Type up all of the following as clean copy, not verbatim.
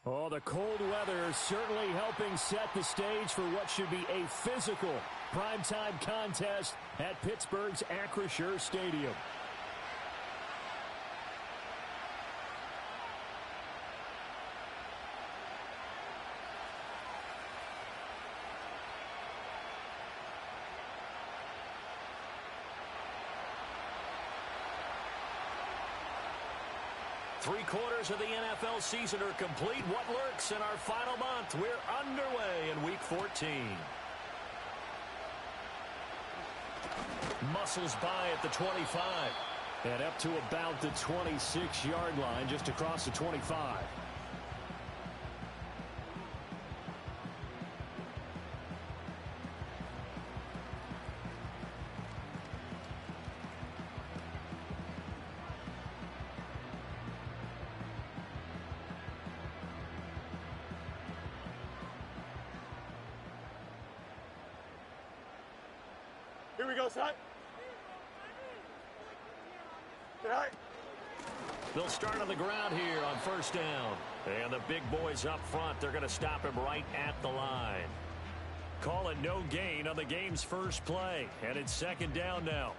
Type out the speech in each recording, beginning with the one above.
Oh, the cold weather is certainly helping set the stage for what should be a physical primetime contest at Pittsburgh's Acrisure Stadium. Three-quarters of the NFL season are complete. What lurks in our final month? We're underway in Week 14. Muscles by at the 25. And up to about the 26-yard line, just across the 25. Here we go, son. They'll start on the ground here on first down. And the big boys up front, they're going to stop him right at the line. Call it no gain on the game's first play. And it's second down now.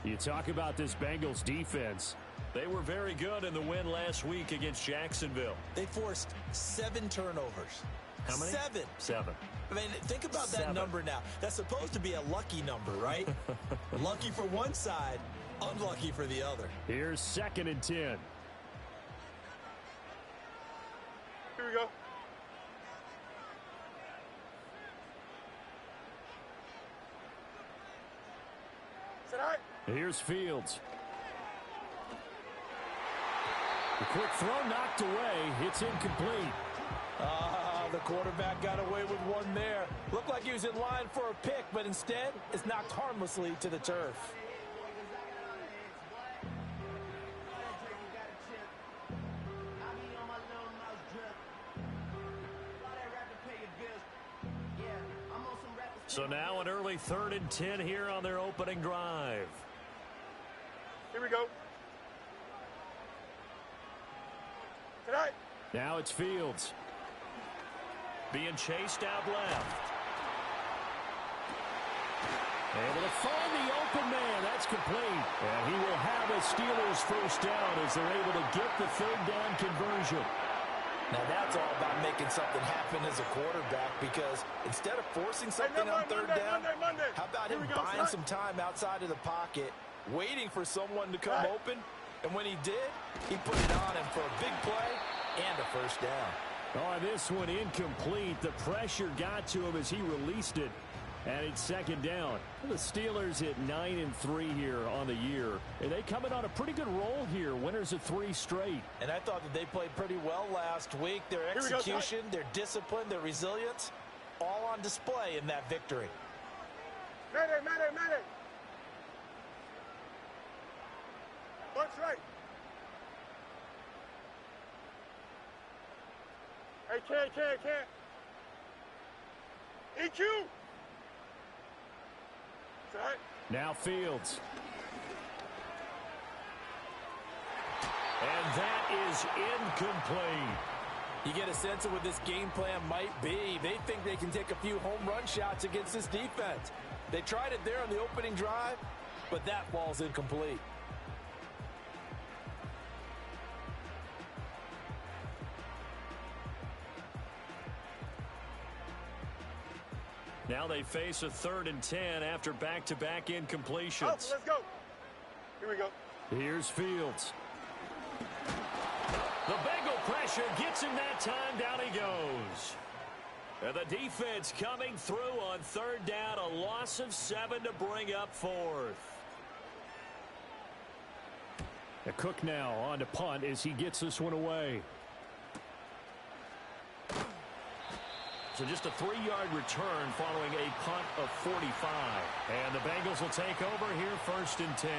You talk about this Bengals defense. They were very good in the win last week against Jacksonville. They forced 7 turnovers. How many? 7. 7. I mean, think about that number now. That's supposed to be a lucky number, right? Lucky for one side, unlucky for the other. Here's 2nd and 10. Here we go. Is that all right? Here's Fields. The quick throw knocked away. It's incomplete. The quarterback got away with one there. Looked like he was in line for a pick, but instead it's knocked harmlessly to the turf. So now an early 3rd and 10 here on their opening drive. Here we go. Tonight. Now it's Fields. Being chased out left. Able to find the open man. That's complete. And he will have a Steelers first down as they're able to get the 3rd down conversion. Now that's all about making something happen as a quarterback, because instead of forcing something on 3rd down, how about him buying some time outside of the pocket, waiting for someone to come open, and when he did, he put it on him for a big play and a first down. Oh, this one incomplete. The pressure got to him as he released it. And it's 2nd down. The Steelers hit 9-3 here on the year. And they come in on a pretty good roll here. Winners of 3 straight. And I thought that they played pretty well last week. Their execution, their discipline, their resilience, all on display in that victory. Mayday. Bunch right. Hey, can't. EQ. Right. Now Fields. And that is incomplete. You get a sense of what this game plan might be. They think they can take a few home run shots against this defense. They tried it there on the opening drive, but that ball's incomplete. Now they face a 3rd and 10 after back-to-back incompletions. Oh, let's go. Here we go. Here's Fields. The Bengal pressure gets him that time. Down he goes. And the defense coming through on 3rd down. A loss of 7 to bring up 4th. A Cook now on to punt as he gets this one away. So just a 3-yard return following a punt of 45. And the Bengals will take over here 1st and 10.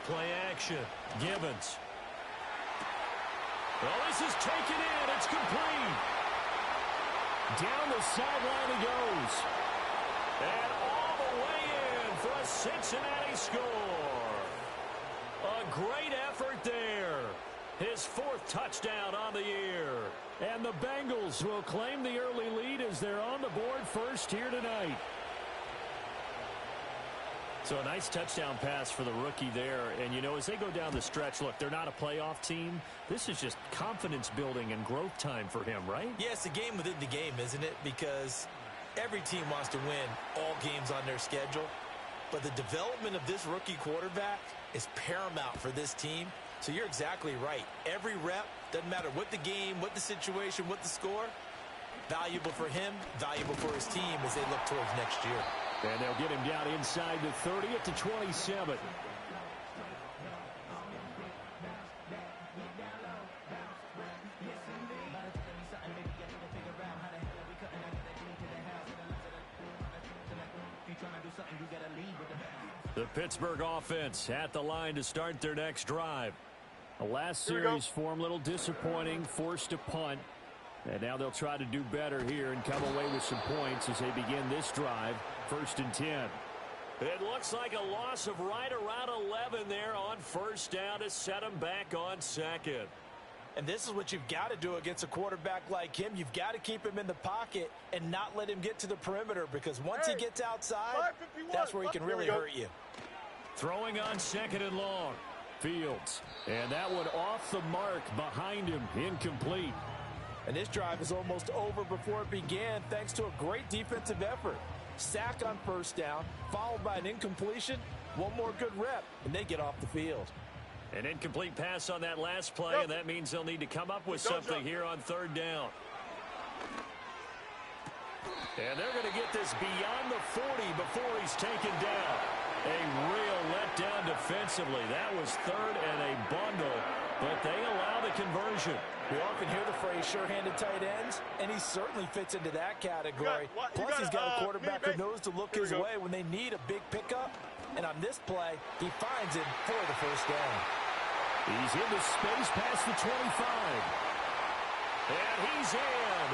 play action. Gibbons. Well, this is taken in. It's complete. Down the sideline he goes. And all the way in for a Cincinnati score. A great effort there. His 4th touchdown on the year. And the Bengals will claim the early lead as they're on the board first here tonight. So a nice touchdown pass for the rookie there. And, you know, as they go down the stretch, look, they're not a playoff team. This is just confidence building and growth time for him, right? Yeah, it's a game within the game, isn't it? Because every team wants to win all games on their schedule. But the development of this rookie quarterback is paramount for this team. So you're exactly right. Every rep, doesn't matter what the game, what the situation, what the score, valuable for him, valuable for his team as they look towards next year. And they'll get him down inside the 30 at the 27. The Pittsburgh offense at the line to start their next drive. The last series for him, a little disappointing, forced a punt. And now they'll try to do better here and come away with some points as they begin this drive. 1st and 10. It looks like a loss of right around 11 there on 1st down to set them back on 2nd. And this is what you've got to do against a quarterback like him. You've got to keep him in the pocket and not let him get to the perimeter, because once he gets outside, that's where he can really hurt you. Throwing on 2nd and long. Fields. And that one off the mark behind him. Incomplete. And this drive is almost over before it began thanks to a great defensive effort. Sack on 1st down, followed by an incompletion. One more good rep, and they get off the field. An incomplete pass on that last play, and that means they'll need to come up with something here on 3rd down. And they're going to get this beyond the 40 before he's taken down. A real letdown defensively. That was 3rd and a bundle, but they allow the conversion. We often hear the phrase sure-handed tight ends, and he certainly fits into that category. Plus, he's got a quarterback who knows to look his way when they need a big pickup. And on this play, he finds it for the 1st down. He's into space past the 25. And he's in.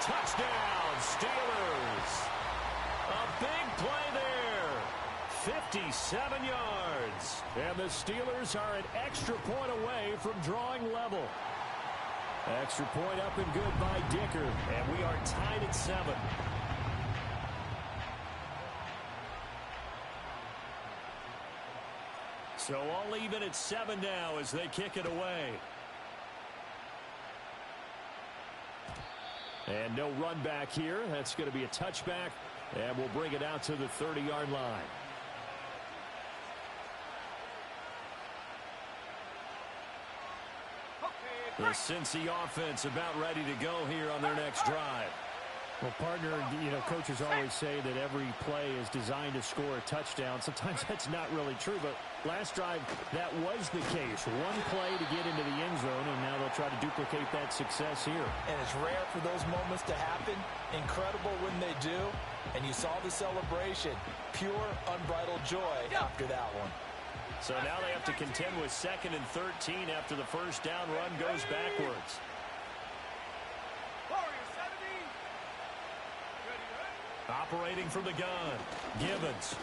Touchdown, Steelers. A big play there. 57 yards. And the Steelers are an extra point away from drawing level. Extra point up and good by Dicker. And we are tied at 7. So all even at 7 now as they kick it away. And no run back here. That's going to be a touchback. And we'll bring it out to the 30-yard line. The Cincy offense about ready to go here on their next drive. Well, partner, you know, coaches always say that every play is designed to score a touchdown. Sometimes that's not really true, but last drive, that was the case. One play to get into the end zone, and now they'll try to duplicate that success here. And it's rare for those moments to happen. Incredible when they do. And you saw the celebration. Pure, unbridled joy after that one. So now they have to contend with 2nd and 13 after the 1st down run goes backwards. Operating from the gun, Gibbons.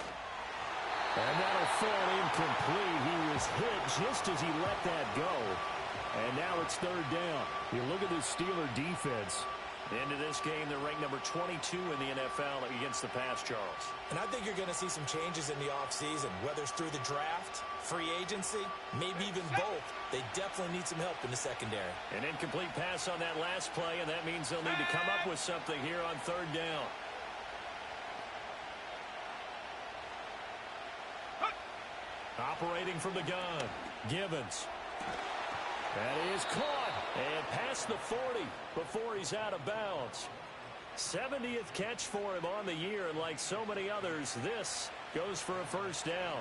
And that'll fall incomplete. He was hit just as he let that go. And now it's 3rd down. You look at this Steeler defense. Into this game, they're ranked number 22 in the NFL against the pass, Charles. And I think you're going to see some changes in the offseason, whether it's through the draft, free agency, maybe even both. They definitely need some help in the secondary. An incomplete pass on that last play, and that means they'll need to come up with something here on 3rd down. Operating from the gun, Gibbons. That is caught. And past the 40 before he's out of bounds. 70th catch for him on the year, and like so many others, this goes for a 1st down.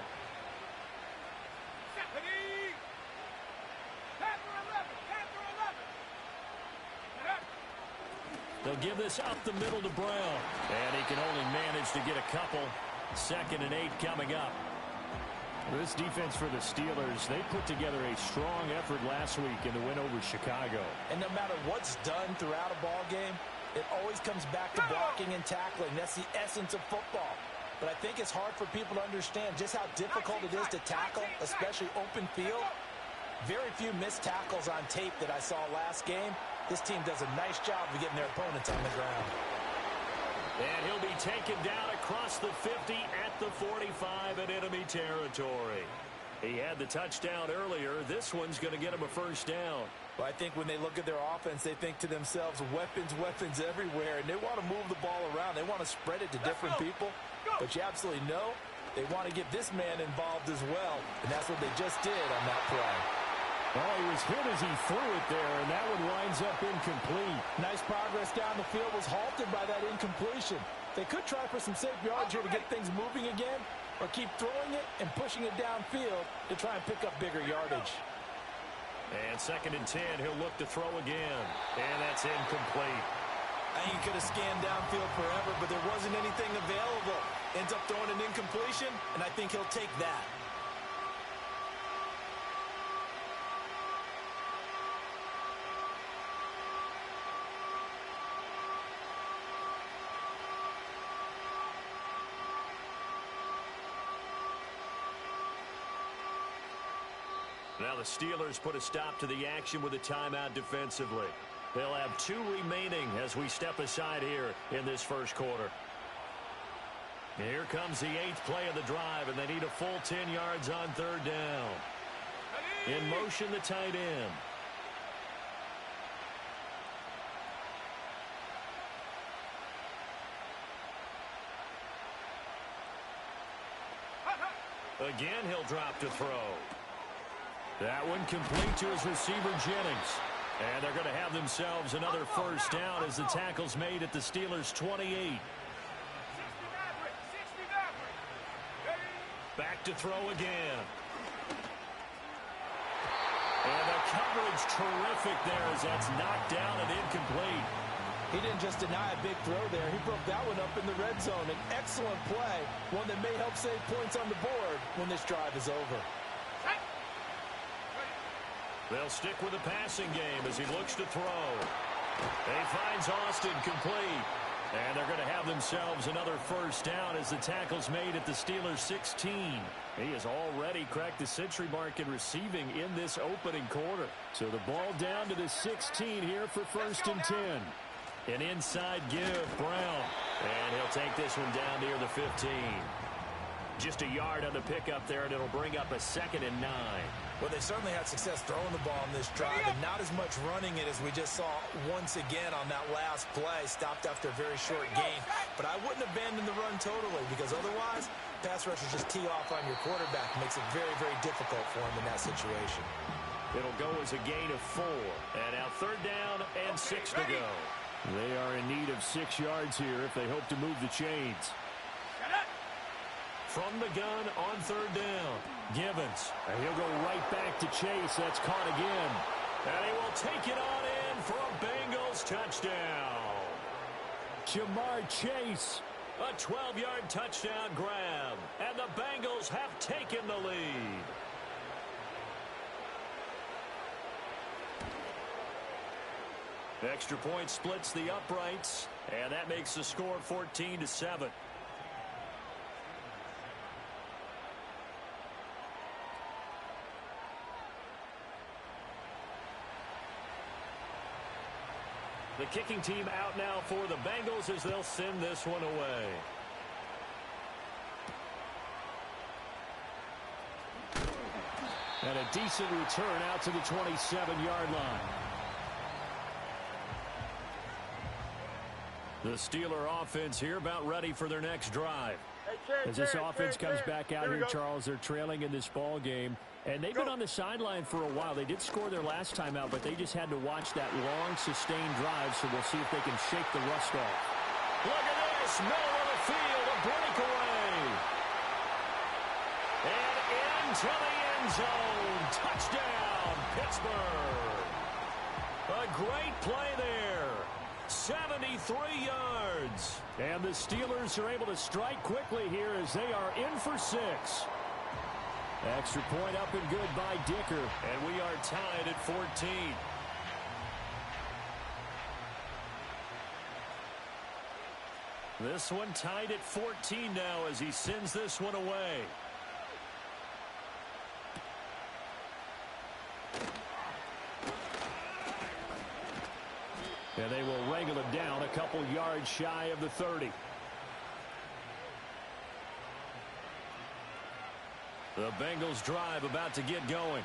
They'll give this up the middle to Brown. And he can only manage to get a couple. 2nd and 8 coming up. This defense for the Steelers, they put together a strong effort last week in the win over Chicago. And no matter what's done throughout a ball game, it always comes back to blocking and tackling. That's the essence of football. But I think it's hard for people to understand just how difficult it is to tackle, especially open field. Very few missed tackles on tape that I saw last game. This team does a nice job of getting their opponents on the ground. And he'll be taken down across the 50 at the 45 in enemy territory. He had the touchdown earlier. This one's going to get him a first down. Well, I think when they look at their offense, they think to themselves, weapons, weapons everywhere, and they want to move the ball around. They want to spread it to different people, but you absolutely know they want to get this man involved as well, and that's what they just did on that play. Oh, he was hit as he threw it there, and that one winds up incomplete. Nice progress down the field was halted by that incompletion. They could try for some safe yards here to get things moving again, or keep throwing it and pushing it downfield to try and pick up bigger yardage. And 2nd and 10, he'll look to throw again. And that's incomplete. I think he could have scanned downfield forever, but there wasn't anything available. Ends up throwing an incompletion, and I think he'll take that. Now the Steelers put a stop to the action with a timeout defensively. They'll have 2 remaining as we step aside here in this first quarter. Here comes the 8th play of the drive, and they need a full 10 yards on 3rd down. In motion, the tight end. Again, he'll drop to throw. That one complete to his receiver, Jennings. And they're going to have themselves another first down as the tackle's made at the Steelers' 28. Back to throw again. And the coverage terrific there as that's knocked down and incomplete. He didn't just deny a big throw there. He broke that one up in the red zone. An excellent play, one that may help save points on the board when this drive is over. They'll stick with the passing game as he looks to throw. He finds Austin complete. And they're going to have themselves another first down as the tackle's made at the Steelers' 16. He has already cracked the century mark in receiving in this opening quarter. So the ball down to the 16 here for 1st and 10. An inside give, Brown. And he'll take this one down near the 15. Just a yard on the pickup there, and it'll bring up a 2nd and 9. Well, they certainly had success throwing the ball in this drive, and not as much running it as we just saw once again on that last play. Stopped after a very short gain. But I wouldn't abandon the run totally, because otherwise, pass rushers just tee off on your quarterback. Makes it very, very difficult for him in that situation. It'll go as a gain of 4. And now 3rd down and 6 to go. They are in need of 6 yards here if they hope to move the chains. From the gun on 3rd down, Givens. And he'll go right back to Chase. That's caught again. And he will take it on in for a Bengals touchdown. Jamar Chase. A 12-yard touchdown grab. And the Bengals have taken the lead. Extra point splits the uprights. And that makes the score 14-7. The kicking team out now for the Bengals as they'll send this one away. And a decent return out to the 27-yard line. The Steeler offense here about ready for their next drive. As this offense comes back out here, Charles, they're trailing in this ball game. And they've been on the sideline for a while. They did score their last time out, but they just had to watch that long, sustained drive, so we'll see if they can shake the rust off. Look at this. Middle of the field, a breakaway. And into the end zone. Touchdown, Pittsburgh. A great play there. 73 yards. And the Steelers are able to strike quickly here as they are in for 6. Extra point up and good by Dicker. And we are tied at 14. This one tied at 14 now as he sends this one away. And they will wrangle him down a couple yards shy of the 30. The Bengals drive about to get going.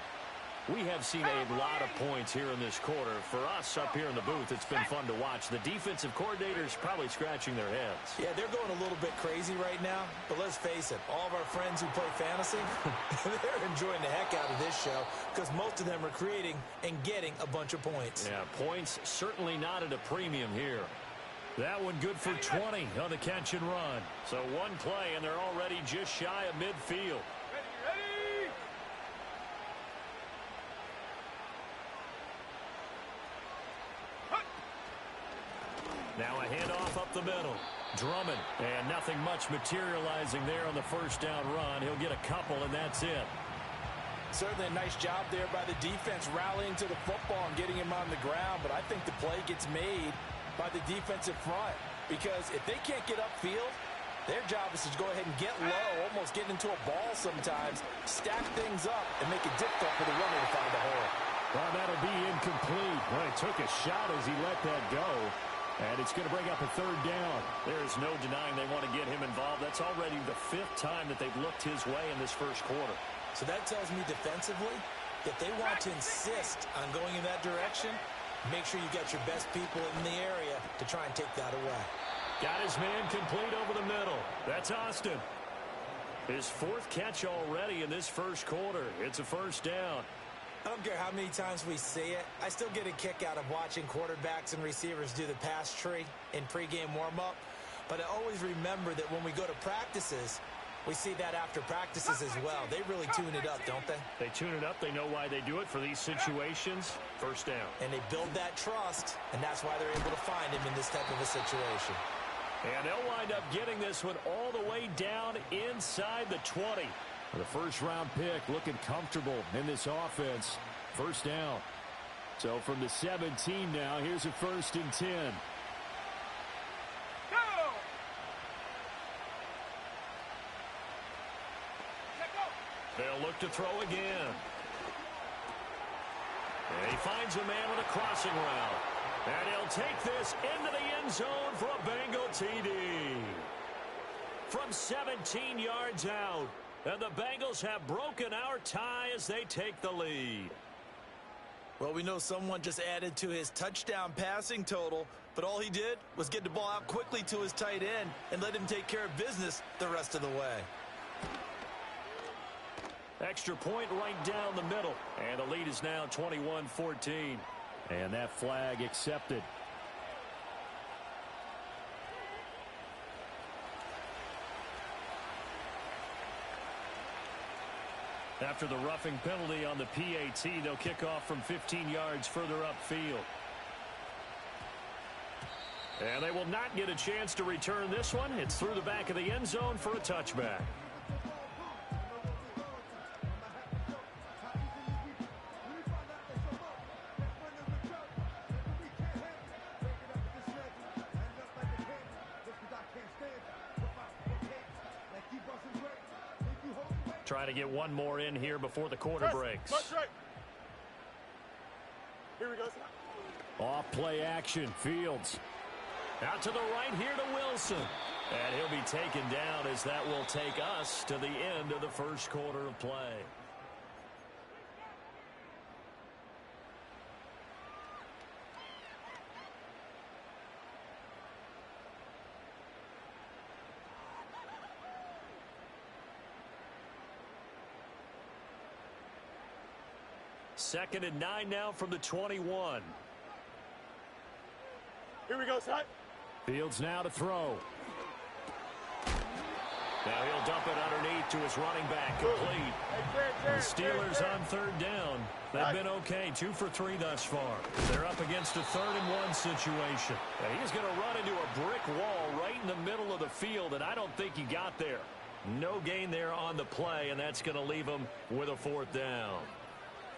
We have seen a lot of points here in this quarter. For us up here in the booth, it's been fun to watch. The defensive coordinators probably scratching their heads. Yeah, they're going a little bit crazy right now. But let's face it, all of our friends who play fantasy, they're enjoying the heck out of this show because most of them are creating and getting a bunch of points. Yeah, points certainly not at a premium here. That one good for 20 on the catch and run. So one play, and they're already just shy of midfield. Now a handoff up the middle. Drummond. And nothing much materializing there on the first down run. He'll get a couple, and that's it. Certainly a nice job there by the defense rallying to the football and getting him on the ground. But I think the play gets made by the defensive front. Because if they can't get upfield, their job is to go ahead and get low, almost get into a ball sometimes, stack things up, and make it difficult for the runner to find a hole. Well, that'll be incomplete. Well, he took a shot as he let that go. And it's going to bring up a third down. There is no denying they want to get him involved. That's already the 5th time that they've looked his way in this first quarter. So that tells me defensively that they want to insist on going in that direction. Make sure you got your best people in the area to try and take that away. Got his man complete over the middle. That's Austin. His 4th catch already in this first quarter. It's a first down. I don't care how many times we see it. I still get a kick out of watching quarterbacks and receivers do the pass tree in pregame warm-up. But I always remember that when we go to practices, we see that after practices as well. They really tune it up, don't they? They tune it up. They know why they do it for these situations. First down. And they build that trust, and that's why they're able to find him in this type of a situation. And they'll wind up getting this one all the way down inside the 20. The first-round pick looking comfortable in this offense. First down. So from the 17 now, here's a 1st and 10. They'll look to throw again. And he finds a man with a crossing route. And he'll take this into the end zone for a Bengal TD. From 17 yards out. And the Bengals have broken our tie as they take the lead. Well, we know someone just added to his touchdown passing total, but all he did was get the ball out quickly to his tight end and let him take care of business the rest of the way. Extra point right down the middle. And the lead is now 21-14. And that flag accepted. After the roughing penalty on the PAT, they'll kick off from 15 yards further upfield. And they will not get a chance to return this one. It's through the back of the end zone for a touchback. Trying to get one more in here before the quarter breaks. Right. Here we go. Off play action. Fields. Out to the right here to Wilson. And he'll be taken down as that will take us to the end of the first quarter of play. Second and 9 now from the 21. Here we go, Seth. Fields now to throw. Now he'll dump it underneath to his running back, complete. The Steelers on third down. They've been okay, 2 for 3 thus far. They're up against a 3rd and 1 situation. And he's going to run into a brick wall right in the middle of the field, and I don't think he got there. No gain there on the play. play, and that's going to leave them with a 4th down.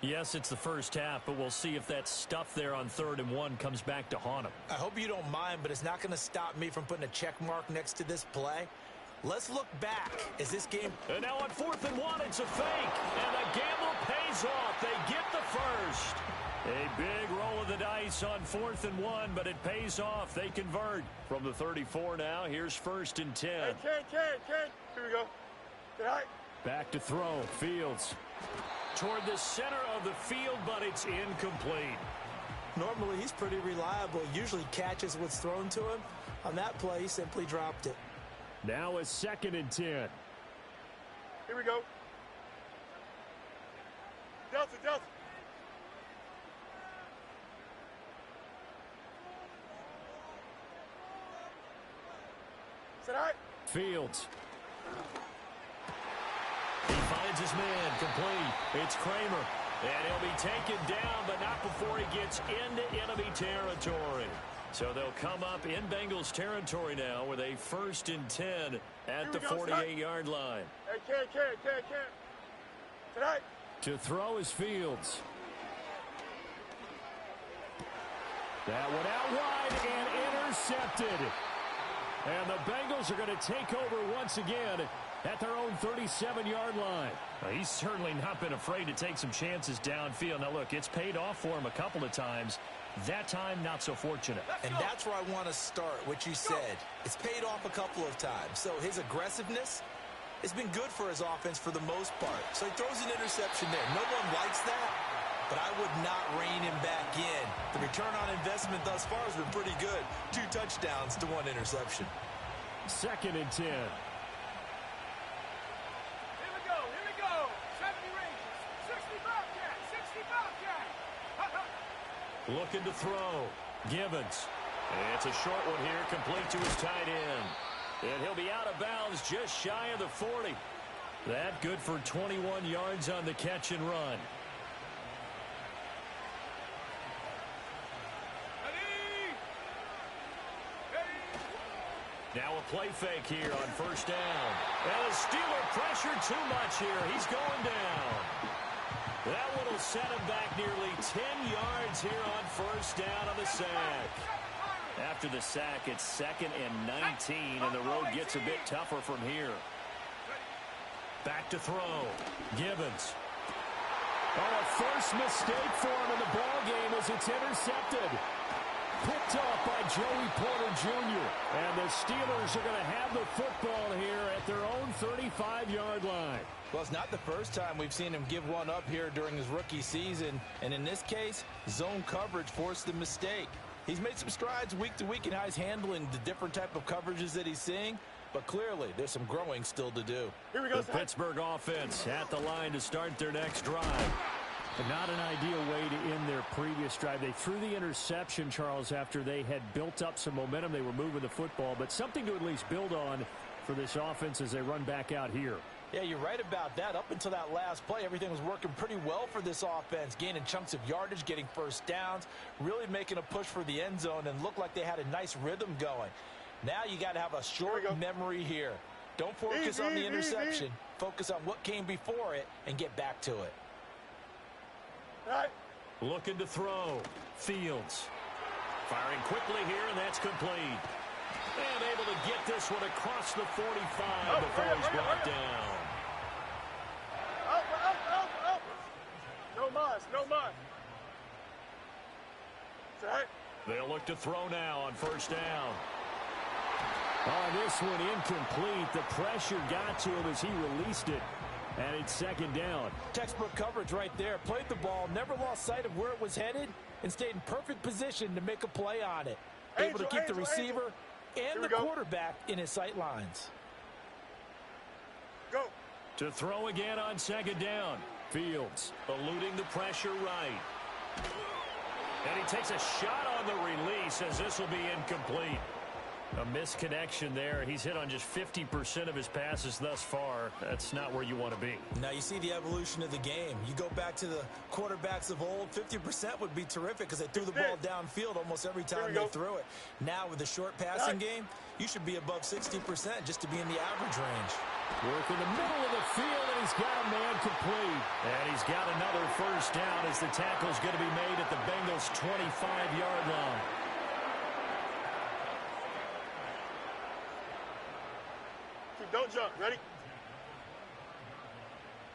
Yes, it's the first half, but we'll see if that stuff there on 3rd and 1 comes back to haunt them. I hope you don't mind, but it's not going to stop me from putting a check mark next to this play. Let's look back as this game. And now on 4th and 1, it's a fake. And the gamble pays off. They get the first. A big roll of the dice on 4th and 1, but it pays off. They convert from the 34 now. Here's 1st and 10. Hey, Ken. Here we go. Get high. Back to throw. Fields. Toward the center of the field, but it's incomplete. Normally, he's pretty reliable. Usually catches what's thrown to him. On that play, he simply dropped it. Now a 2nd and 10. Here we go. Delta. Sit high. Fields. He finds his man, complete. It's Kramer, and he'll be taken down, but not before he gets into enemy territory. So they'll come up in Bengals territory now with a 1st and 10 at the 48-yard line. Hey, Ken. Tonight. To throw is Fields. That one out wide and intercepted. And the Bengals are going to take over once again at their own 37-yard line. He's certainly not been afraid to take some chances downfield. Now, look, it's paid off for him a couple of times. That time, not so fortunate. And that's where I want to start, what you said. It's paid off a couple of times. So his aggressiveness has been good for his offense for the most part. So he throws an interception there. No one likes that, but I would not rein him back in. The return on investment thus far has been pretty good. 2 touchdowns to 1 interception. 2nd and 10. Here we go. 70 Rangers. 60 Bobcats. 60 Bobcats. Looking to throw. Givens. It's a short one here, complete to his tight end. And he'll be out of bounds just shy of the 40. That good for 21 yards on the catch and run. Now a play fake here on 1st down. And the Steeler pressure too much here. He's going down. That one will set him back nearly 10 yards here on 1st down on the sack. After the sack, it's 2nd and 19, and the road gets a bit tougher from here. Back to throw. Givens. Oh, a first mistake for him in the ball game as it's intercepted. Picked off by Joey Porter Jr. And the Steelers are going to have the football here at their own 35-yard line. Well, it's not the first time we've seen him give one up here during his rookie season. And in this case, zone coverage forced the mistake. He's made some strides week to week in how he's handling the different type of coverages that he's seeing. But clearly, there's some growing still to do. Here we go. The Pittsburgh offense at the line to start their next drive. But not an ideal way to end their previous drive. They threw the interception, Charles, after they had built up some momentum. They were moving the football, but something to at least build on for this offense as they run back out here. Yeah, you're right about that. Up until that last play, everything was working pretty well for this offense, gaining chunks of yardage, getting 1st downs, really making a push for the end zone, and looked like they had a nice rhythm going. Now you got to have a short memory here. Don't focus on the interception. Focus on what came before it and get back to it. Right. Looking to throw. Fields. Firing quickly here, and that's complete. And able to get this one across the 45 before he's brought down. Up. No mas. Right. They'll look to throw now on 1st down. Oh, this one incomplete. The pressure got to him as he released it. And it's 2nd down. Textbook coverage right there. Played the ball, never lost sight of where it was headed, and stayed in perfect position to make a play on it. Able to keep the receiver and the quarterback in his sight lines. Go. To throw again on 2nd down. Fields eluding the pressure right. And he takes a shot on the release as this will be incomplete. A misconnection there. He's hit on just 50% of his passes thus far. That's not where you want to be. Now you see the evolution of the game. You go back to the quarterbacks of old, 50% would be terrific because they threw the ball downfield almost every time they threw it. Now with the short passing game, you should be above 60% just to be in the average range. Work in the middle of the field, and he's got a man complete. And he's got another first down as the tackle's going to be made at the Bengals' 25-yard line. Don't jump. Ready?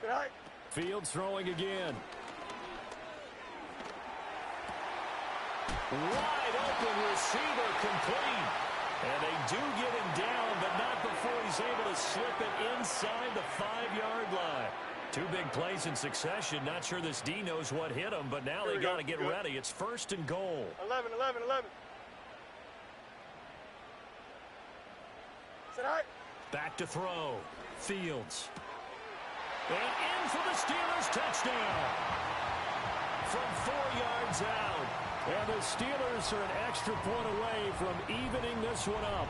Good night. Fields throwing again. Wide open receiver complete. And they do get him down, but not before he's able to slip it inside the 5-yard line. Two big plays in succession. Not sure this D knows what hit him, but now they got to get ready. It's 1st and goal. 11. Sit high. Back to throw. Fields. And in for the Steelers touchdown. From 4 yards out. And the Steelers are an extra point away from evening this one up.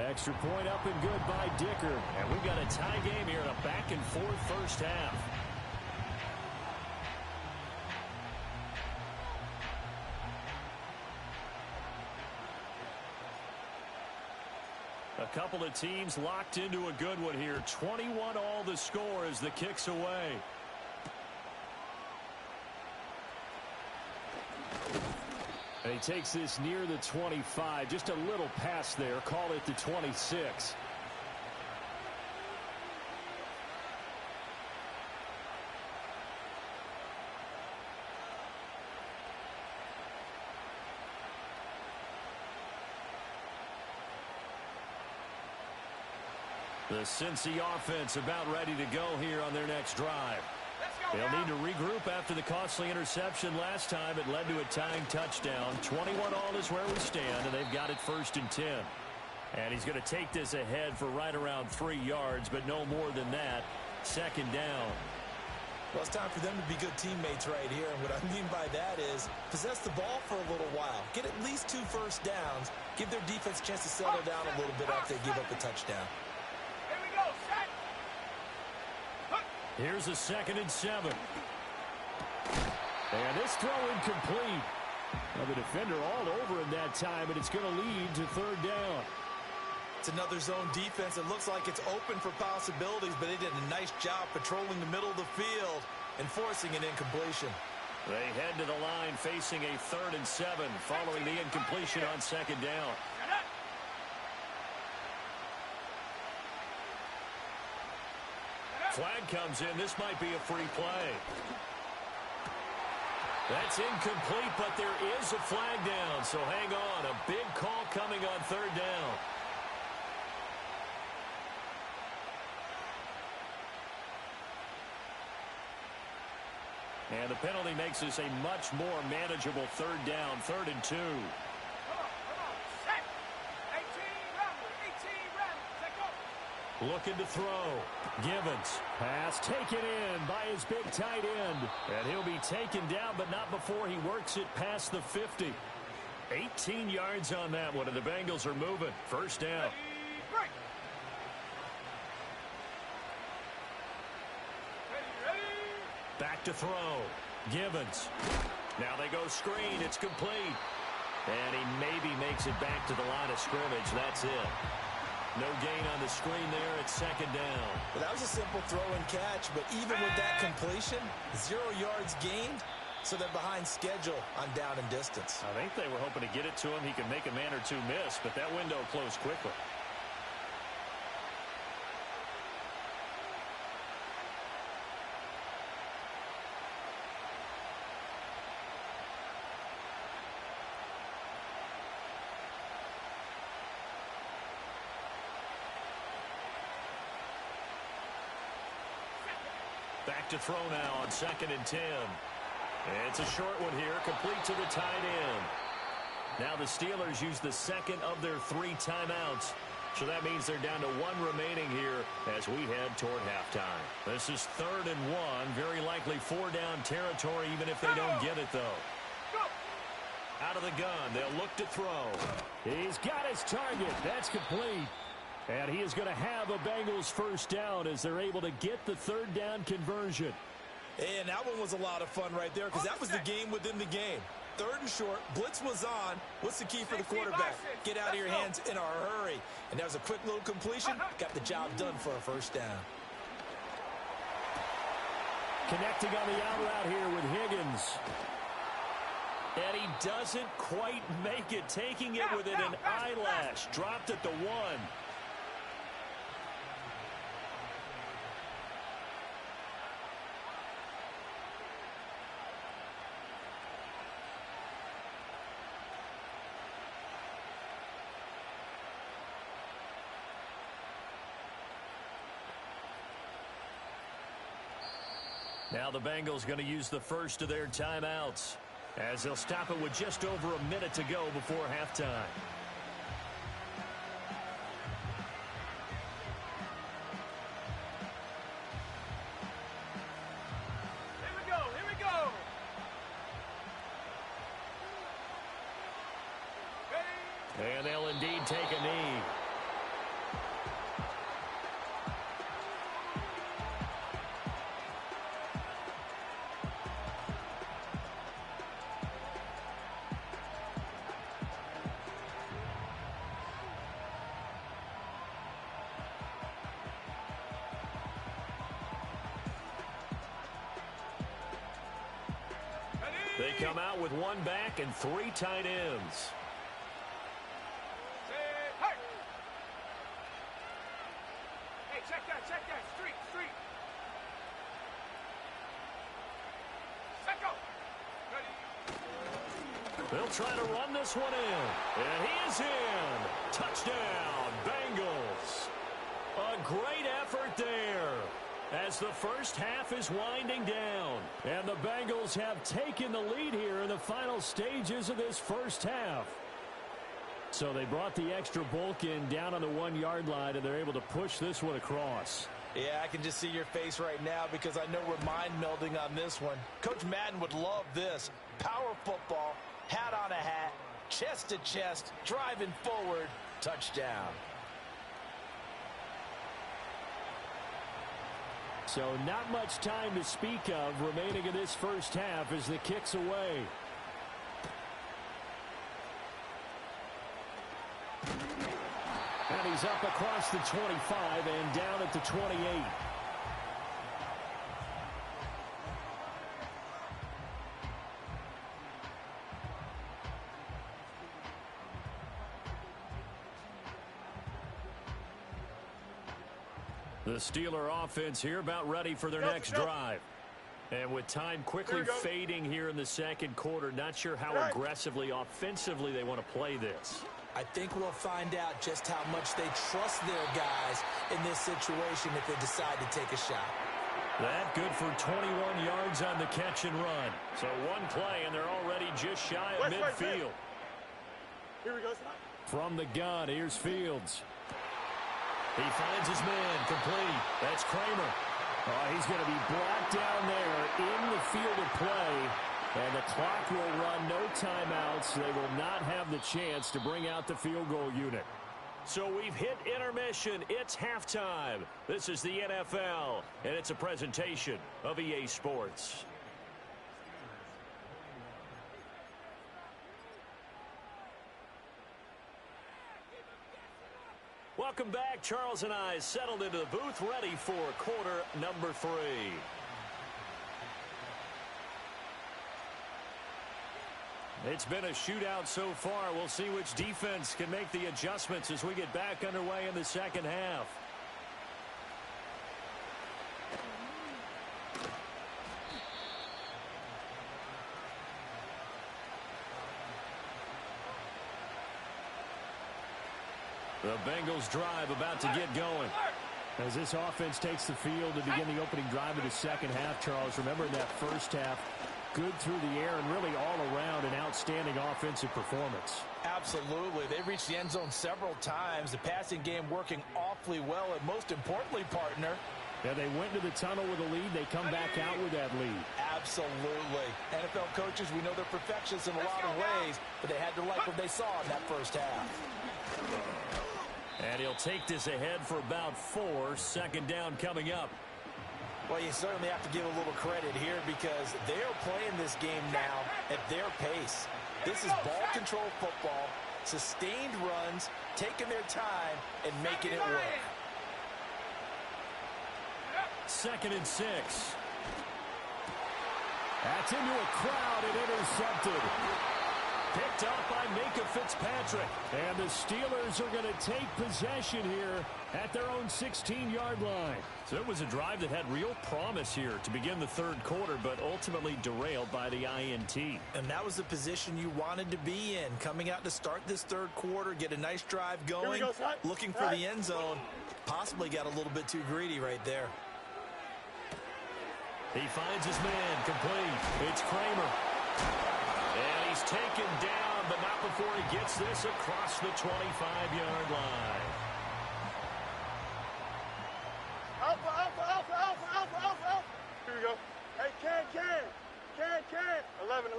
Extra point up and good by Dicker. And we've got a tie game here in a back-and-forth first half. A couple of teams locked into a good one here. 21 all the score as the kick's away. And he takes this near the 25. Just a little pass there. Call it the 26. The Cincy offense about ready to go here on their next drive. They'll need to regroup after the costly interception last time. It led to a tying touchdown. 21 all is where we stand, and they've got it 1st and 10. And he's going to take this ahead for right around 3 yards, but no more than that. 2nd down. Well, it's time for them to be good teammates right here. And what I mean by that is possess the ball for a little while. Get at least 2 first downs. Give their defense a chance to settle down a little bit after they give up the touchdown. Here's a 2nd and 7. And this throw incomplete. Well, the defender all over him that time, and it's going to lead to 3rd down. It's another zone defense. It looks like it's open for possibilities, but they did a nice job patrolling the middle of the field and forcing an incompletion. They head to the line facing a 3rd and 7 following the incompletion on 2nd down. Flag comes in. This might be a free play. That's incomplete, but there is a flag down. So hang on. A big call coming on 3rd down. And the penalty makes this a much more manageable 3rd down. 3rd and 2. Looking to throw. Givens. Pass taken in by his big tight end. And he'll be taken down, but not before he works it past the 50. 18 yards on that one, and the Bengals are moving. 1st down. Back to throw. Givens. Now they go screen. It's complete. And he maybe makes it back to the line of scrimmage. That's it. No gain on the screen there at 2nd down. Well, that was a simple throw and catch, but even with that completion, 0 yards gained, so they're behind schedule on down and distance. I think they were hoping to get it to him. He could make a man or two miss, but that window closed quickly. Back to throw now on 2nd and 10. It's a short one here, complete to the tight end. Now the Steelers use the 2nd of their 3 timeouts. So that means they're down to 1 remaining here as we head toward halftime. This is 3rd and 1, very likely 4 down territory even if they don't get it though. Out of the gun, they'll look to throw. He's got his target. That's complete. And he is going to have a Bengals first down as they're able to get the third down conversion. And that one was a lot of fun right there because that was the game within the game. Third and short, blitz was on. What's the key for the quarterback? Get out of your hands in a hurry. And that was a quick little completion. Got the job done for a first down. Connecting on the out route here with Higgins. And he doesn't quite make it, taking it within an eyelash. Dropped at the 1. Now the Bengals going to use the first of their timeouts, as they'll stop it with just over a minute to go before halftime. Here we go, here we go. Ready? And they'll indeed take a knee. They come out with one back and 3 tight ends. Hey! Hey, check that. Street. Set go. Ready? They'll try to run this one in. And he is in. Touchdown, Bengals. A great effort there, as the first half is winding down. And the Bengals have taken the lead here in the final stages of this first half. So they brought the extra bulk in down on the 1-yard line, and they're able to push this one across. Yeah, I can just see your face right now because I know we're mind melding on this one. Coach Madden would love this. Power football, hat on a hat, chest to chest, driving forward, touchdown. So not much time to speak of remaining in this first half as the kick's away. And he's up across the 25 and down at the 28. The Steeler offense here about ready for their next drive. And with time quickly fading here in the second quarter, not sure how aggressively, offensively they want to play this. I think we'll find out just how much they trust their guys in this situation if they decide to take a shot. That good for 21 yards on the catch and run. So one play, and they're already just shy of midfield. Here we go. From the gun, here's Fields. He finds his man, complete. That's Kramer. He's going to be brought down there in the field of play. And the clock will run, no timeouts. They will not have the chance to bring out the field goal unit. So we've hit intermission. It's halftime. This is the NFL, and it's a presentation of EA Sports. Welcome back. Charles and I settled into the booth, ready for quarter number 3. It's been a shootout so far. We'll see which defense can make the adjustments as we get back underway in the second half. The Bengals drive about to get going. As this offense takes the field to begin the opening drive of the second half, Charles, remember in that first half, good through the air and really all around an outstanding offensive performance. Absolutely. They reached the end zone several times. The passing game working awfully well. And most importantly, partner, Yeah, they went to the tunnel with a lead. They come back out with that lead. Absolutely. NFL coaches, we know they're perfectionists in a lot of ways, but they had to like what they saw in that first half. And he'll take this ahead for about 4. Second down coming up. Well, you certainly have to give a little credit here because they are playing this game now at their pace. This is ball control football, sustained runs, taking their time, and making it work. 2nd and 6. That's into a crowd and intercepted. Picked up by Minkah Fitzpatrick. And the Steelers are going to take possession here at their own 16-yard line. So it was a drive that had real promise here to begin the third quarter, but ultimately derailed by the INT. And that was the position you wanted to be in. Coming out to start this third quarter, get a nice drive going, looking for the end zone. Possibly got a little bit too greedy right there. He finds his man complete. It's Kramer. And he's taken down, but not before he gets this across the 25-yard line. Alpha, alpha, alpha, alpha, alpha, alpha, alpha. Here we go. Hey, can. 11.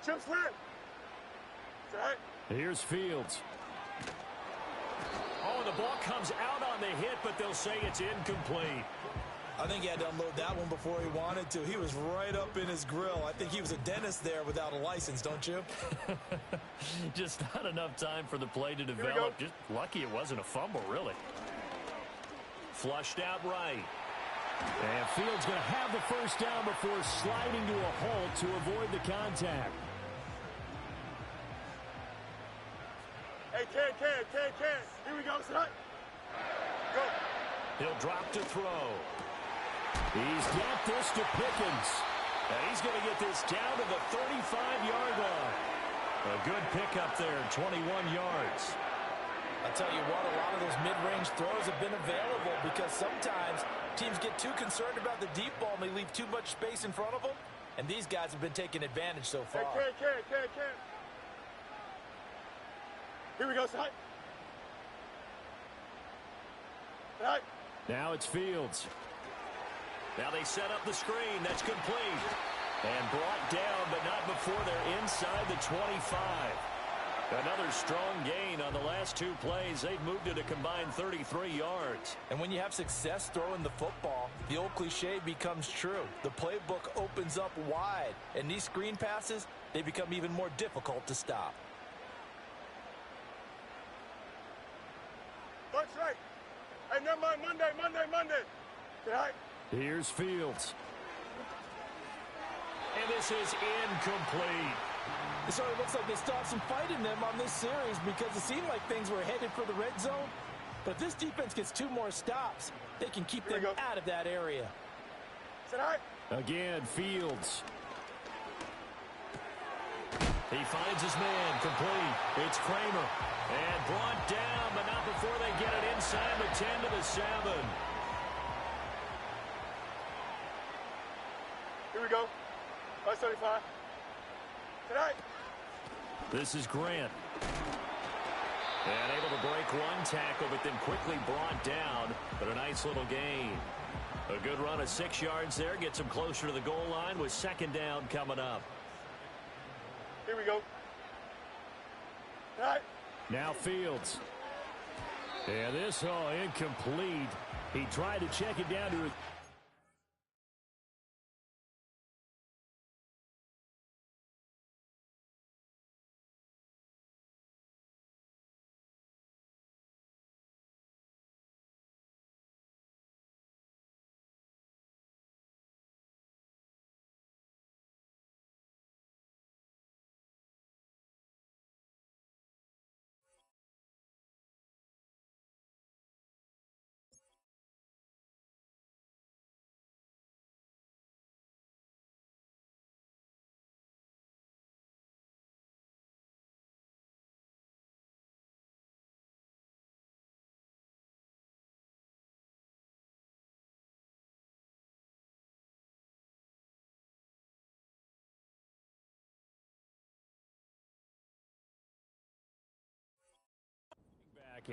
Chip slam. It's all right. Here's Fields. Oh, and the ball comes out on the hit, but they'll say it's incomplete. I think he had to unload that one before he wanted to. He was right up in his grill. I think he was a dentist there without a license, don't you? Just not enough time for the play to develop. Just lucky it wasn't a fumble, really. Flushed out right. And Fields going to have the first down before sliding to a halt to avoid the contact. Hey, can. Here we go, son. Go. He'll drop to throw. He's got this to Pickens. And he's going to get this down to the 35-yard line. A good pickup there, 21 yards. I'll tell you what, a lot of those mid-range throws have been available because sometimes teams get too concerned about the deep ball and they leave too much space in front of them. And these guys have been taking advantage so far. Hey, can. Here we go, son. Right. Now it's Fields. Now they set up the screen. That's complete. And brought down, but not before they're inside the 25. Another strong gain on the last 2 plays. They've moved it a combined 33 yards. And when you have success throwing the football, the old cliche becomes true. The playbook opens up wide. And these screen passes, they become even more difficult to stop. That's right. Hey, never mind, Monday. Right. Here's Fields. And this is incomplete. It sort of looks like they stopped some fight in them on this series because it seemed like things were headed for the red zone. But if this defense gets 2 more stops, they can keep them out of that area. Sit high. Again, Fields. He finds his man complete. It's Kramer. And brought down, but not before they get it inside the 10 to the 7. Here we go. 575. Tonight. This is Grant. And able to break one tackle, but then quickly brought down. But a nice little gain. A good run of 6 yards there. Gets him closer to the goal line with second down coming up. Here we go. Tonight. Now Fields. And this, incomplete. He tried to check it down to a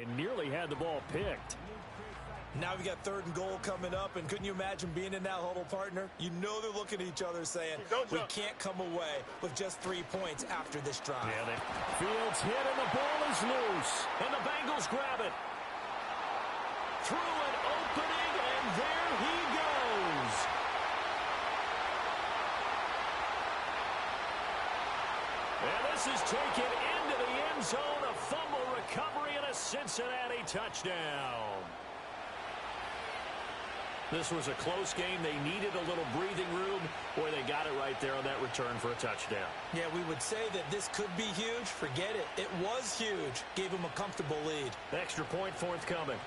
and nearly had the ball picked. Now we got 3rd and goal coming up, and couldn't you imagine being in that huddle, partner? You know they're looking at each other saying, we can't come away with just 3 points after this drive. Yeah, Fields hit, and the ball is loose. And the Bengals grab it. Through an opening, and there he goes. And this is taken into the end zone. A fumble recovery and a Cincinnati touchdown. This was a close game. They needed a little breathing room. Boy, they got it right there on that return for a touchdown. Yeah, we would say that this could be huge. Forget it. It was huge. Gave him a comfortable lead. Extra point forthcoming.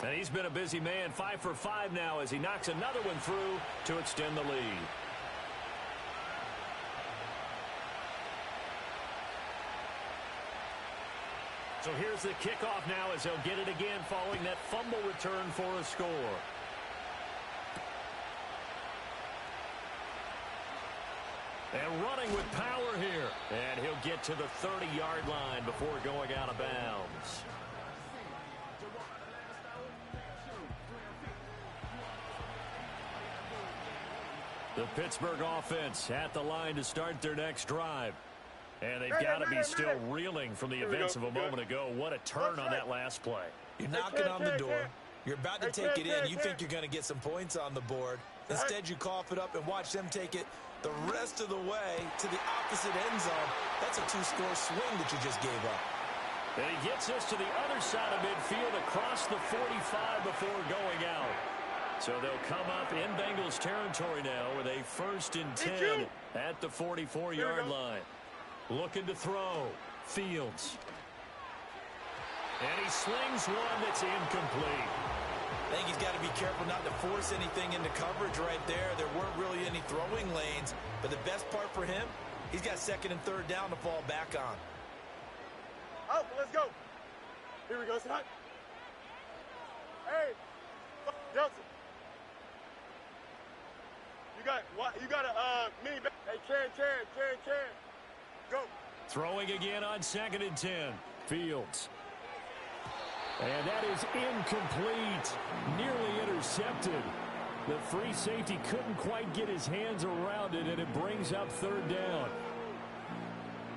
And he's been a busy man. 5 for 5 now as he knocks another one through to extend the lead. So here's the kickoff now as he'll get it again following that fumble return for a score. And running with power here. And he'll get to the 30-yard line before going out of bounds. The Pittsburgh offense at the line to start their next drive. And they've got to be still reeling from the events of a moment ago. What a turn on that last play. You're knocking on the door. You're about to take it in. You think you're going to get some points on the board. Instead, you cough it up and watch them take it the rest of the way to the opposite end zone. That's a 2-score swing that you just gave up. And he gets us to the other side of midfield across the 45 before going out. So they'll come up in Bengals territory now with a 1st and 10 at the 44-yard line. Looking to throw. Fields. And he slings one that's incomplete. I think he's got to be careful not to force anything into coverage right there. There weren't really any throwing lanes. But the best part for him, he's got 2nd and 3rd down to fall back on. Oh, let's go. Here we go, son. Hey, Delta. You got a mini back. Hey, can. Go. Throwing again on 2nd and 10. Fields. And that is incomplete. Nearly intercepted. The free safety couldn't quite get his hands around it, and it brings up 3rd down.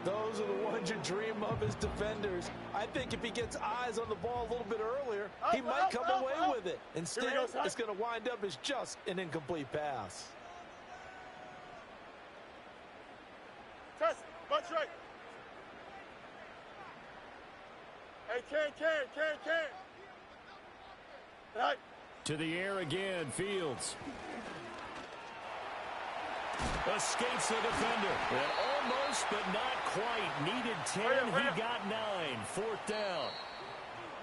Those are the ones you dream of as defenders. I think if he gets eyes on the ball a little bit earlier, he might come away with it. Instead, it's going to wind up as just an incomplete pass. Test, bunch right. Hey, can. Right. To the air again, Fields. Escapes the defender. And almost, but not quite. Needed 10. He got 9. 4th down.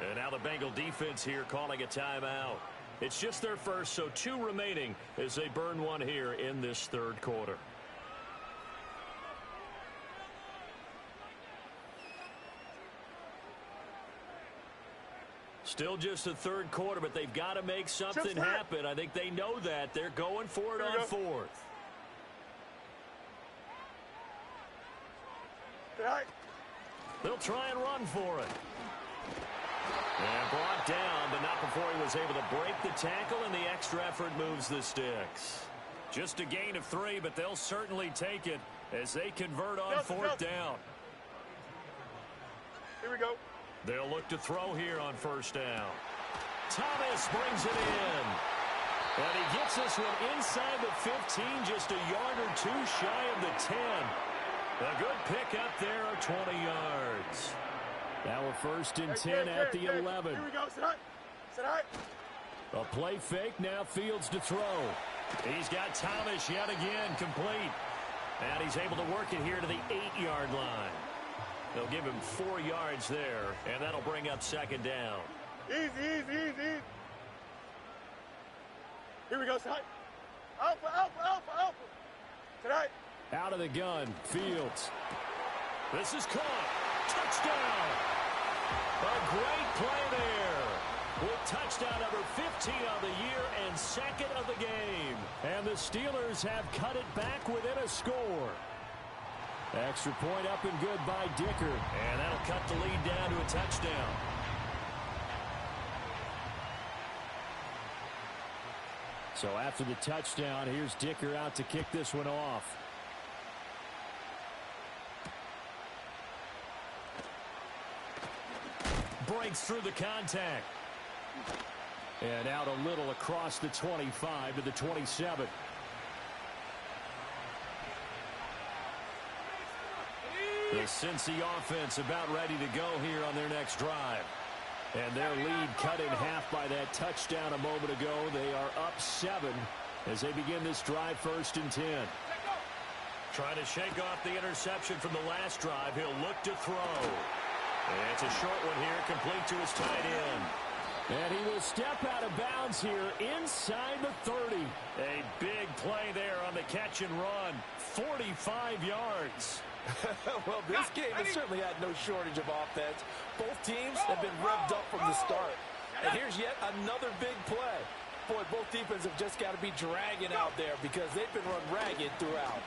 And now the Bengal defense here calling a timeout. It's just their first, so 2 remaining as they burn one here in this 3rd quarter. Still just the 3rd quarter, but they've got to make something happen. I think they know that. They're going for it on 4th. They'll try and run for it. And brought down, but not before he was able to break the tackle, and the extra effort moves the sticks. Just a gain of 3, but they'll certainly take it as they convert on 4th down. Here we go. They'll look to throw here on 1st down. Thomas brings it in. And he gets this one inside the 15, just a yard or 2 shy of the 10. A good pick up there of 20 yards. Now a 1st and 10 at the 11. Here we go, sit high. A play fake, now Fields to throw. He's got Thomas yet again complete. And he's able to work it here to the 8-yard line. They'll give him 4 yards there, and that'll bring up 2nd down. Easy. Here we go, side. Alpha. Tonight. Out of the gun, Fields. This is caught. Touchdown. A great play there. With touchdown number 15 of the year and 2nd of the game. And the Steelers have cut it back within a score. Extra point up and good by Dicker. And that'll cut the lead down to a touchdown. So after the touchdown, here's Dicker out to kick this one off. Breaks through the contact. And out a little across the 25 to the 27. The Cincy offense about ready to go here on their next drive. And their lead cut in half by that touchdown a moment ago. They are up 7 as they begin this drive, 1st and 10. Trying to shake off the interception from the last drive. He'll look to throw. And it's a short one here, complete to his tight end. And he will step out of bounds here inside the 30. A big play there on the catch and run. 45 yards. Well, this game has certainly had no shortage of offense. Both teams have been revved up from the start. And here's yet another big play. Boy, both defenses have just got to be dragging out there because they've been run ragged throughout.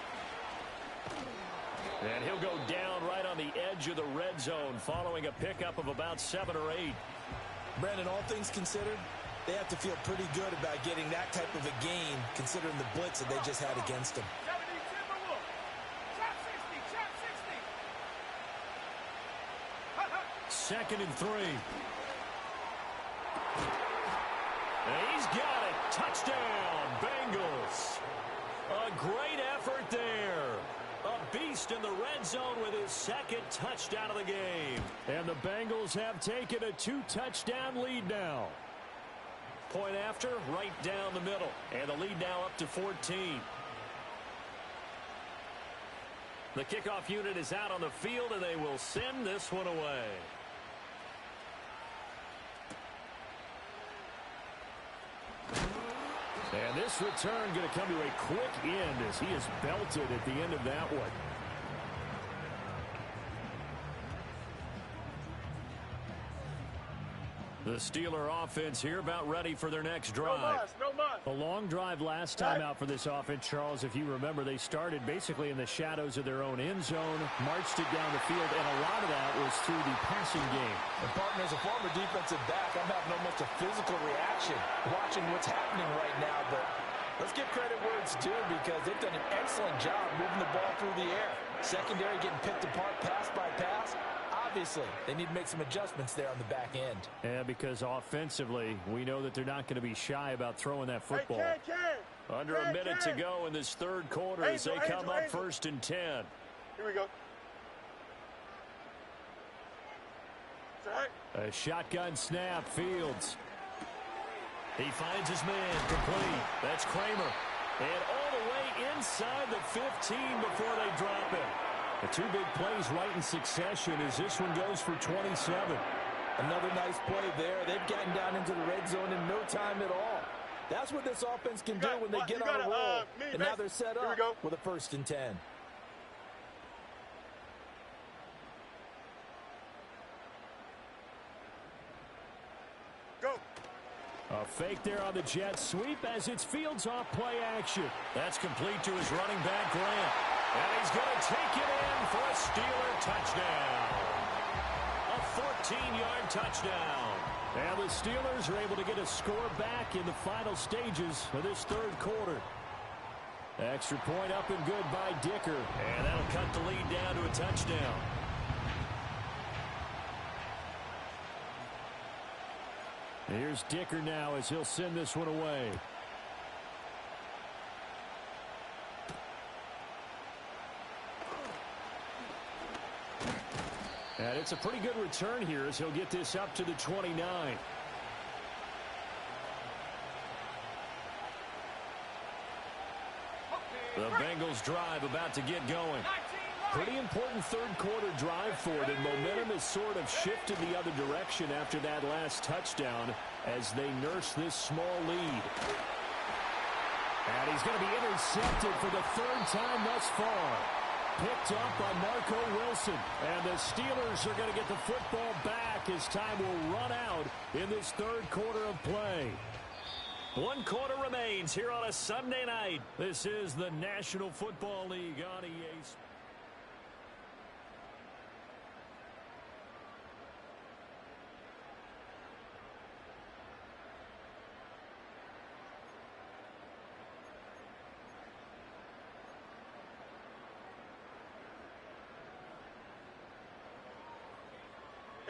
And he'll go down right on the edge of the red zone following a pickup of about 7 or 8. Brandon, all things considered, they have to feel pretty good about getting that type of a gain considering the blitz that they just had against them. 2nd and 3. And he's got it. Touchdown, Bengals. A great effort there. A beast in the red zone with his 2nd touchdown of the game. And the Bengals have taken a 2-touchdown lead now. Point after, right down the middle. And the lead now up to 14. The kickoff unit is out on the field, and they will send this one away. And this return going to come to a quick end as he is belted at the end of that one. The Steeler offense here about ready for their next drive. A long drive last time out for this offense, Charles. If you remember, they started basically in the shadows of their own end zone, marched it down the field, and a lot of that was through the passing game. And partner, as a former defensive back, I'm having almost a physical reaction watching what's happening right now. But let's give credit where it's due because they've done an excellent job moving the ball through the air. Secondary getting picked apart pass by pass. Obviously, they need to make some adjustments there on the back end. Yeah, because offensively, we know that they're not going to be shy about throwing that football. Under a minute to go in this 3rd quarter as they come up 1st and 10. Here we go. A shotgun snap, Fields. He finds his man, complete. That's Kramer. And all the way inside the 15 before they drop him. The 2 big plays right in succession as this one goes for 27. Another nice play there. They've gotten down into the red zone in no time at all. That's what this offense can do when they get on a roll. And now they're set up with a 1st and 10. Go. A fake there on the jet sweep as it's Fields off play action. That's complete to his running back, Grant. And he's going to take it in for a Steeler touchdown. A 14-yard touchdown. And the Steelers are able to get a score back in the final stages of this 3rd quarter. Extra point up and good by Dicker. And that'll cut the lead down to a touchdown. Here's Dicker now as he'll send this one away. And it's a pretty good return here as he'll get this up to the 29. The Bengals drive about to get going. Pretty important 3rd quarter drive for them. Momentum has sort of shifted the other direction after that last touchdown as they nurse this small lead. And he's going to be intercepted for the 3rd time thus far. Picked up by Marco Wilson. And the Steelers are going to get the football back as time will run out in this 3rd quarter of play. 1 quarter remains here on a Sunday night. This is the National Football League on EA.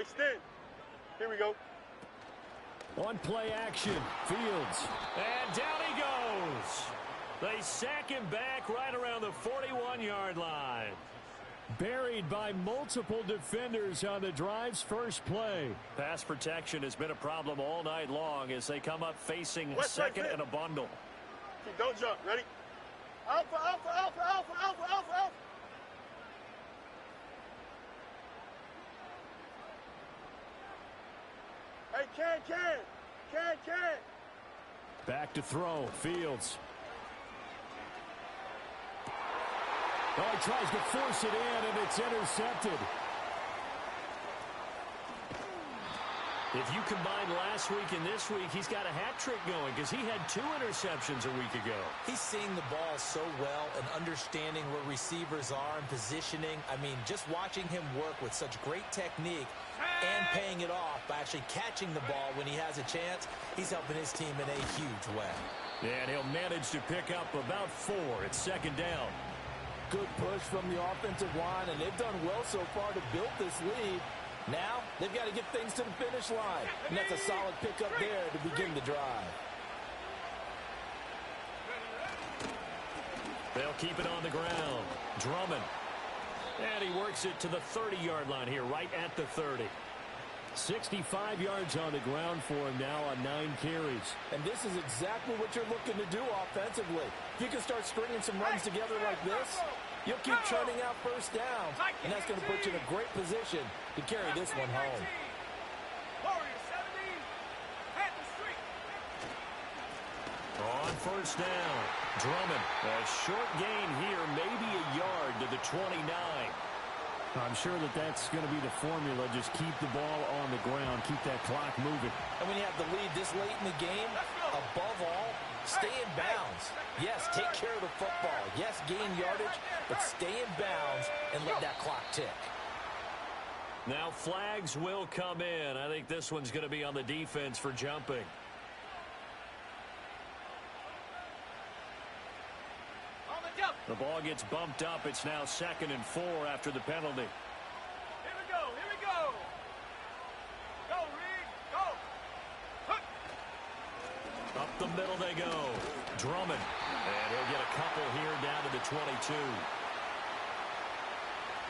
extend. Here we go. On play action, Fields. And down he goes. They sack him back right around the 41-yard line. Buried by multiple defenders on the drive's first play. Pass protection has been a problem all night long as they come up facing second and a bundle. Don't jump. Ready? Alpha, alpha, alpha, alpha, alpha, alpha, alpha. Hey, can. Back to throw, Fields. Oh, he tries to force it in, and it's intercepted. If you combine last week and this week, he's got a hat trick going because he had 2 interceptions a week ago. He's seeing the ball so well and understanding where receivers are and positioning. I mean, just watching him work with such great technique and paying it off by actually catching the ball when he has a chance, he's helping his team in a huge way. And he'll manage to pick up about 4. It's second down. Good push from the offensive line, and they've done well so far to build this lead. Now, they've got to get things to the finish line, and that's a solid pickup there to begin the drive. They'll keep it on the ground. Drummond. And he works it to the 30-yard line here, right at the 30. 65 yards on the ground for him now on 9 carries. And this is exactly what you're looking to do offensively. If you can start stringing some runs together like this, you'll keep churning out first downs, and that's going to put you in a great position to carry this one home. On first down, Drummond. A short gain here, maybe a yard to the 29. I'm sure that's going to be the formula. Just keep the ball on the ground. Keep that clock moving. And when you have the lead this late in the game, above all, stay in bounds. Yes, take care of the football. Yes, gain yardage, but stay in bounds and let that clock tick. Now flags will come in. I think this one's going to be on the defense for jumping. The ball gets bumped up. It's now 2nd and 4 after the penalty. Here we go. Go, Reed, go. Up the middle they go. Drummond. And he'll get a couple here down to the 22.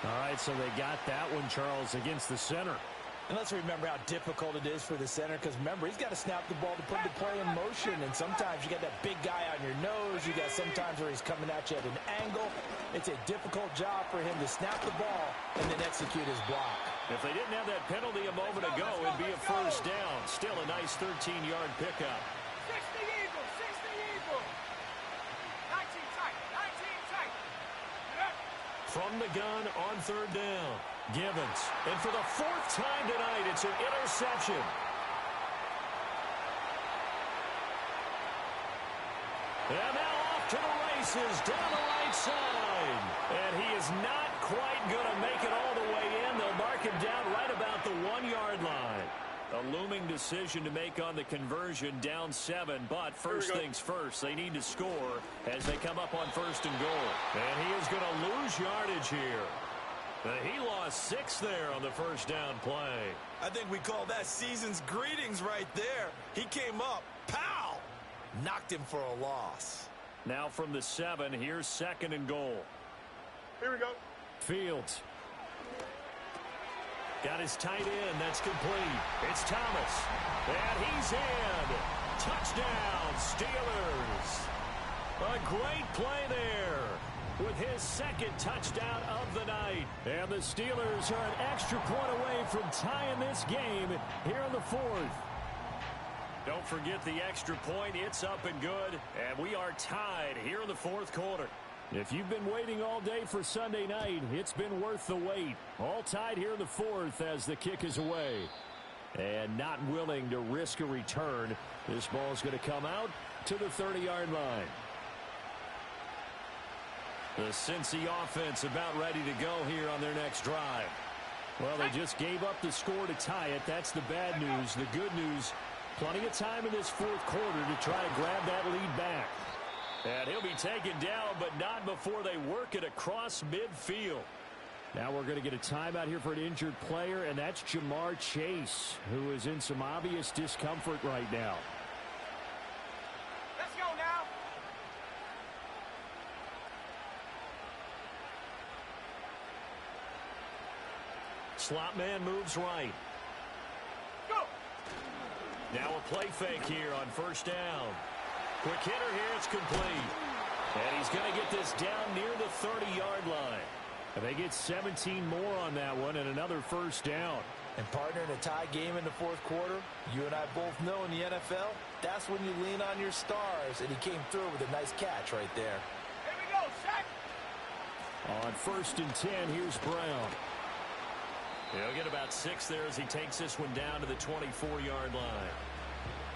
All right, so they got that one, Charles, against the center. And let's remember how difficult it is for the center, because remember, he's got to snap the ball to put the play in motion, and sometimes you got that big guy on your nose. You got sometimes where he's coming at you at an angle. It's a difficult job for him to snap the ball and then execute his block. If they didn't have that penalty a moment ago, it'd be a first down. Still a nice 13-yard pickup. 60 Eagles. 19 tight. From the gun on third down, Givens. And for the 4th time tonight, it's an interception. And now off to the races down the right side. And he is not quite going to make it all the way in. They'll mark him down right about the 1-yard line. A looming decision to make on the conversion, down 7. But first things first, they need to score as they come up on 1st and goal. And he is going to lose yardage here. He lost 6 there on the first down play. I think we call that season's greetings right there. He came up, pow! Knocked him for a loss. Now from the 7, here's 2nd and goal. Here we go. Fields. Got his tight end. That's complete. It's Thomas. And he's in. Touchdown, Steelers. A great play there with his 2nd touchdown of the night. And the Steelers are an extra point away from tying this game here in the 4th. Don't forget the extra point. It's up and good. And we are tied here in the 4th quarter. If you've been waiting all day for Sunday night, it's been worth the wait. All tied here in the 4th as the kick is away. And not willing to risk a return. This ball is going to come out to the 30-yard line. The Cincy offense about ready to go here on their next drive. Well, they just gave up the score to tie it. That's the bad news. The good news, plenty of time in this 4th quarter to try to grab that lead back. And he'll be taken down, but not before they work it across midfield. Now we're going to get a timeout here for an injured player, and that's Ja'Marr Chase, who is in some obvious discomfort right now. Let's go now. Slot man moves right. Go. Now a play fake here on first down. Quick hitter here, it's complete. And he's going to get this down near the 30-yard line. And they get 17 more on that one and another first down. And partner, in a tie game in the fourth quarter, you and I both know in the NFL, that's when you lean on your stars. And he came through with a nice catch right there. Here we go, Shaq. On first and 10, here's Brown. He'll get about 6 there as he takes this one down to the 24-yard line.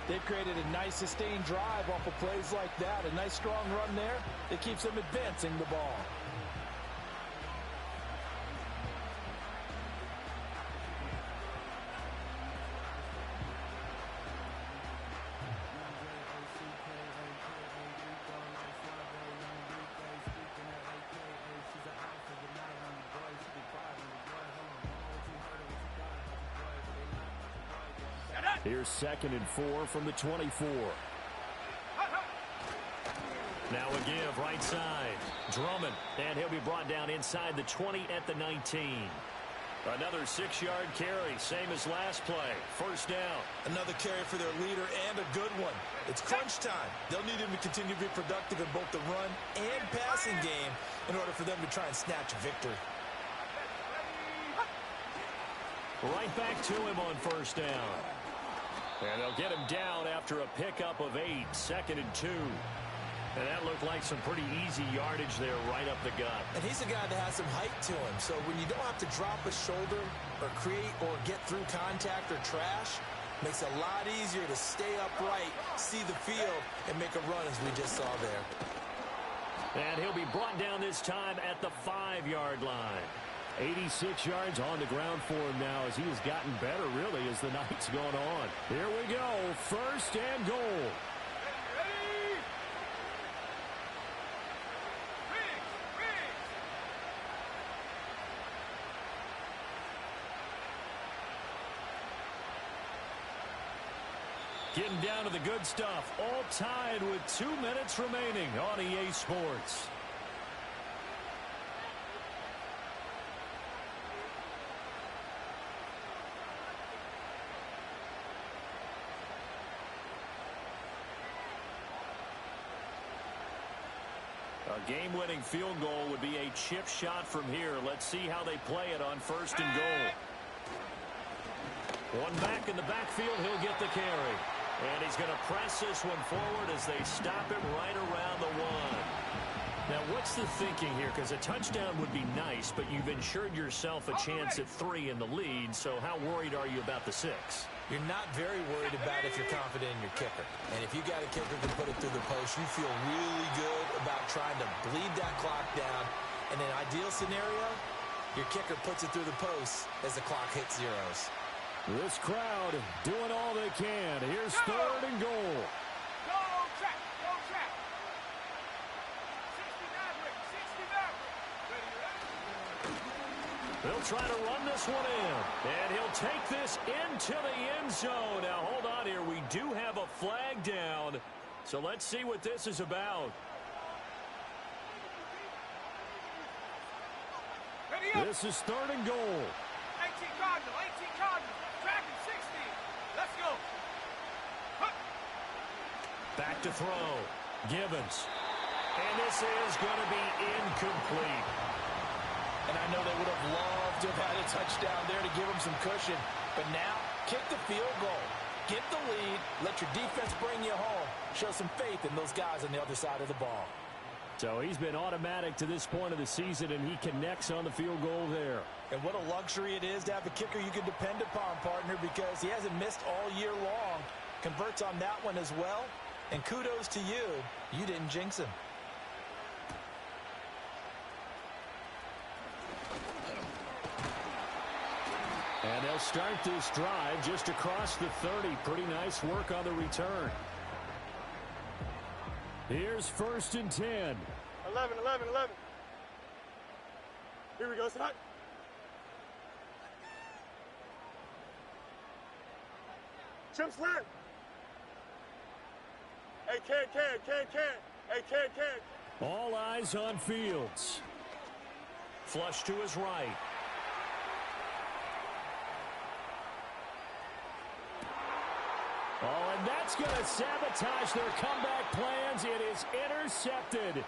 They've created a nice sustained drive off of plays like that. A nice strong run there that keeps them advancing the ball. Here's 2nd and 4 from the 24. Now a give right side. Drummond, and he'll be brought down inside the 20 at the 19. Another 6-yard carry, same as last play. First down. Another carry for their leader and a good one. It's crunch time. They'll need him to continue to be productive in both the run and passing game in order for them to try and snatch a victory. Right back to him on first down. And they'll get him down after a pickup of 8, 2nd and 2. And that looked like some pretty easy yardage there right up the gut. And he's a guy that has some height to him. So when you don't have to drop a shoulder or create or get through contact or trash, makes it a lot easier to stay upright, see the field, and make a run as we just saw there. And he'll be brought down this time at the 5-yard line. 86 yards on the ground for him now as he has gotten better, really, as the night's gone on. Here we go. First and goal. Ready? Riggs. Getting down to the good stuff. All tied with 2 minutes remaining on EA Sports. A game-winning field goal would be a chip shot from here. Let's see how they play it on first and goal. One back in the backfield, he'll get the carry. And he's going to press this one forward as they stop him right around the 1. Now, what's the thinking here? Because a touchdown would be nice, but you've ensured yourself a chance at 3 in the lead, so how worried are you about the 6? You're not very worried about if you're confident in your kicker. And if you got a kicker who can put it through the post, you feel really good about trying to bleed that clock down. In an ideal scenario, your kicker puts it through the post as the clock hits zeros. This crowd doing all they can. Here's 3rd and goal. Go track. 69, Rick. 69. Ready? They'll try to run this one in. And he'll take this into the end zone. Now, hold on here. We do have a flag down. So let's see what this is about. Ready up. This is 3rd and goal. 18 Cardinal. Tracking 60. Let's go. Back to throw. Gibbons. And this is going to be incomplete. And I know they would have loved to have had a touchdown there to give them some cushion. But now, kick the field goal. Get the lead. Let your defense bring you home. Show some faith in those guys on the other side of the ball. So he's been automatic to this point of the season, and he connects on the field goal there. And what a luxury it is to have a kicker you can depend upon, partner, because he hasn't missed all year long. Converts on that one as well. And kudos to you. You didn't jinx him. And they'll start this drive just across the 30. Pretty nice work on the return. Here's 1st and 10. 11. Here we go, son. Chip slant. Hey, can. Hey, can. All eyes on Fields. Flush to his right. Oh, and that's going to sabotage their comeback plans. It is intercepted.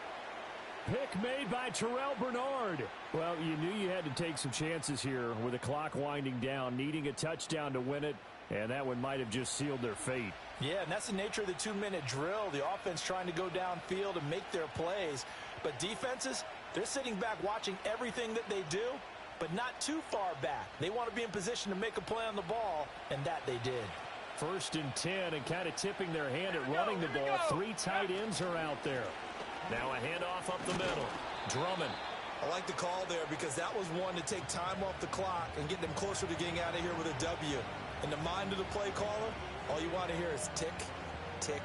Pick made by Terrell Bernard. Well, you knew you had to take some chances here with the clock winding down, needing a touchdown to win it, and that one might have just sealed their fate. Yeah, and that's the nature of the 2-minute drill. The offense trying to go downfield and make their plays. But defenses, they're sitting back watching everything that they do, but not too far back. They want to be in position to make a play on the ball, and that they did. 1st and 10, and kind of tipping their hand at running the ball. 3 tight ends are out there. Now a handoff up the middle. Drummond. I like the call there because that was one to take time off the clock and get them closer to getting out of here with a W. In the mind of the play caller, all you want to hear is tick, tick,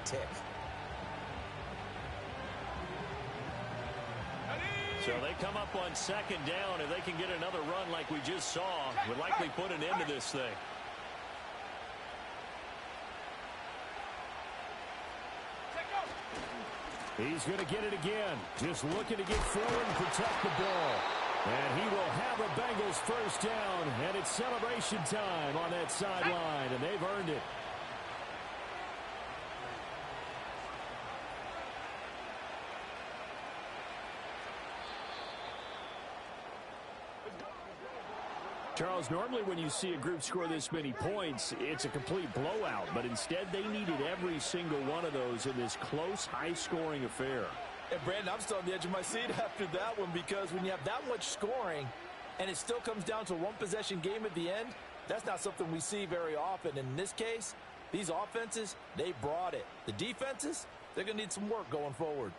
tick. So they come up on 2nd down. If they can get another run like we just saw, would likely put an end to this thing. He's going to get it again. Just looking to get forward and protect the ball. And he will have a Bengals 1st down. And it's celebration time on that sideline. And they've earned it. Charles, normally when you see a group score this many points, it's a complete blowout. But instead, they needed every single one of those in this close, high-scoring affair. And, Brandon, I'm still on the edge of my seat after that one because when you have that much scoring and it still comes down to a one-possession game at the end, that's not something we see very often. In this case, these offenses, they brought it. The defenses, they're going to need some work going forward.